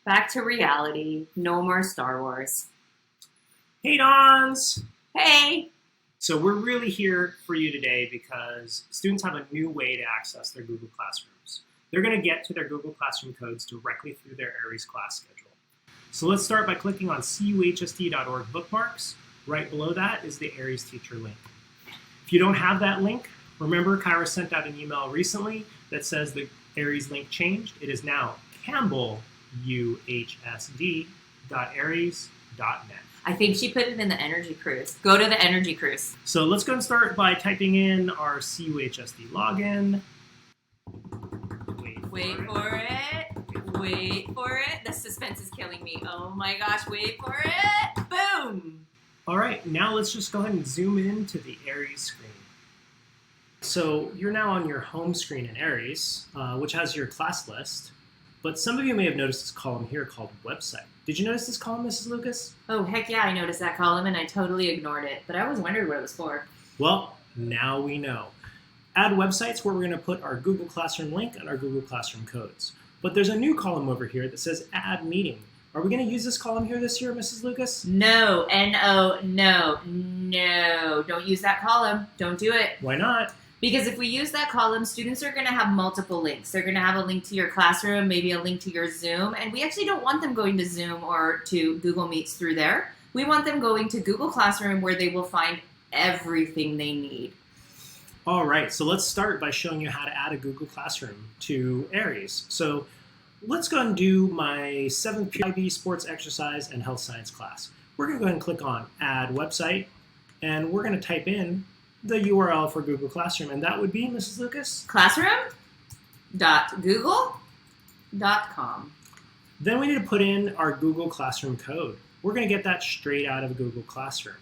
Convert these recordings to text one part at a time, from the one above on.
Back to reality. No more Star Wars. Hey, Dons! Hey! So we're really here for you today because students have a new way to access their Google Classrooms. They're going to get to their Google Classroom codes directly through their Aeries class schedule. So let's start by clicking on cuhsd.org bookmarks. Right below that is the Aeries teacher link. If you don't have that link, remember Kyra sent out an email recently that says the Aeries link changed. It is now campbelluhsd.aeries.net. I think she put it in the Energy Cruise. Go to the Energy Cruise. So let's go and start by typing in our cuhsd login. Wait for it. Wait for it. The suspense is killing me. Oh my gosh, wait for it. Boom! All right, now let's just go ahead and zoom in to the Aeries screen. So you're now on your home screen in Aeries, which has your class list. But some of you may have noticed this column here called Website. Did you notice this column, Mrs. Lucas? Oh, heck yeah, I noticed that column and I totally ignored it. But I always wondered what it was for. Well, now we know. Add Websites where we're going to put our Google Classroom link and our Google Classroom codes. But there's a new column over here that says Add Meeting. Are we going to use this column here this year, Mrs. Lucas? No, N-O, no. Don't use that column. Don't do it. Why not? Because if we use that column, students are going to have multiple links. They're going to have a link to your classroom, maybe a link to your Zoom, and we actually don't want them going to Zoom or to Google Meets through there. We want them going to Google Classroom where they will find everything they need. All right, so let's start by showing you how to add a Google Classroom to Aeries. So let's go and do my 7th PIB sports exercise and health science class. We're going to go ahead and click on Add Website, and we're going to type in the URL for Google Classroom, and that would be, Mrs. Lucas? Classroom.google.com. Then we need to put in our Google Classroom code. We're going to get that straight out of Google Classroom.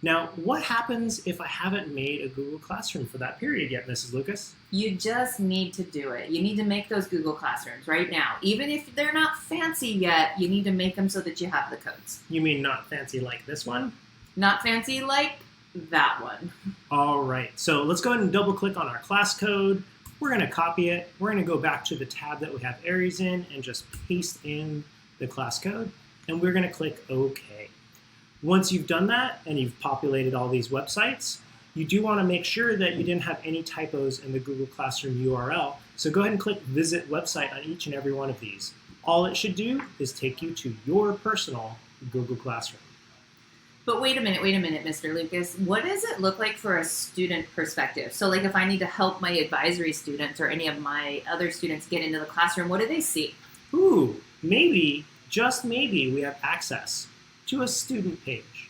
Now, what happens if I haven't made a Google Classroom for that period yet, Mrs. Lucas? You just need to do it. You need to make those Google Classrooms right now. Even if they're not fancy yet, you need to make them so that you have the codes. You mean not fancy like this one? Not fancy like that one. All right, so let's go ahead and double click on our class code. We're going to copy it. We're going to go back to the tab that we have Aeries in and just paste in the class code, and we're going to click OK. Once you've done that and you've populated all these websites, you do want to make sure that you didn't have any typos in the Google Classroom URL, so go ahead and click Visit Website on each and every one of these. All it should do is take you to your personal Google Classroom. But wait a minute, Mr. Lucas. What does it look like for a student perspective? So like if I need to help my advisory students or any of my other students get into the classroom, what do they see? Ooh, maybe, just maybe, we have access to a student page.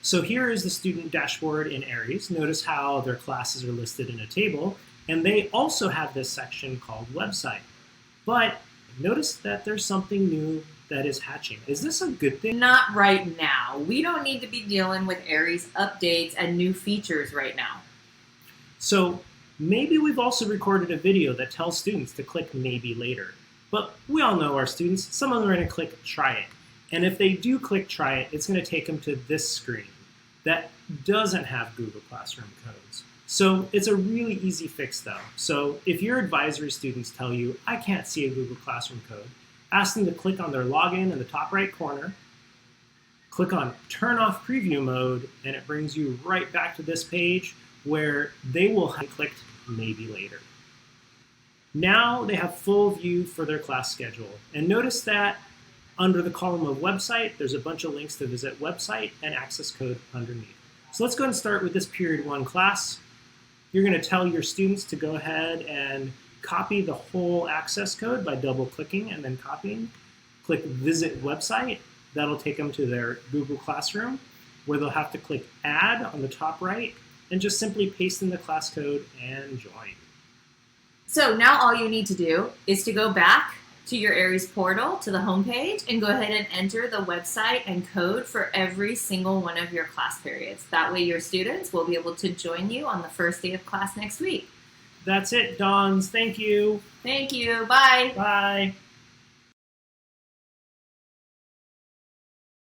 So here is the student dashboard in Aeries. Notice how their classes are listed in a table, and they also have this section called Website. But notice that there's something new that is hatching. Is this a good thing? Not right now. We don't need to be dealing with Aeries updates and new features right now. So maybe we've also recorded a video that tells students to click maybe later. But we all know our students, some of them are going to click try it. And if they do click try it, it's going to take them to this screen that doesn't have Google Classroom codes. So it's a really easy fix though. So if your advisory students tell you, I can't see a Google Classroom code, ask them to click on their login in the top right corner, click on Turn Off Preview Mode, and it brings you right back to this page where they will have clicked Maybe Later. Now they have full view for their class schedule. And notice that under the column of Website, there's a bunch of links to visit Website and access code underneath. So let's go ahead and start with this Period 1 class. You're going to tell your students to go ahead and copy the whole access code by double-clicking and then copying. Click Visit Website. That'll take them to their Google Classroom, where they'll have to click Add on the top right and just simply paste in the class code and join. So now all you need to do is to go back to your Aeries portal, to the homepage, and go ahead and enter the website and code for every single one of your class periods. That way your students will be able to join you on the first day of class next week. That's it, Dons. Thank you. Thank you. Bye. Bye.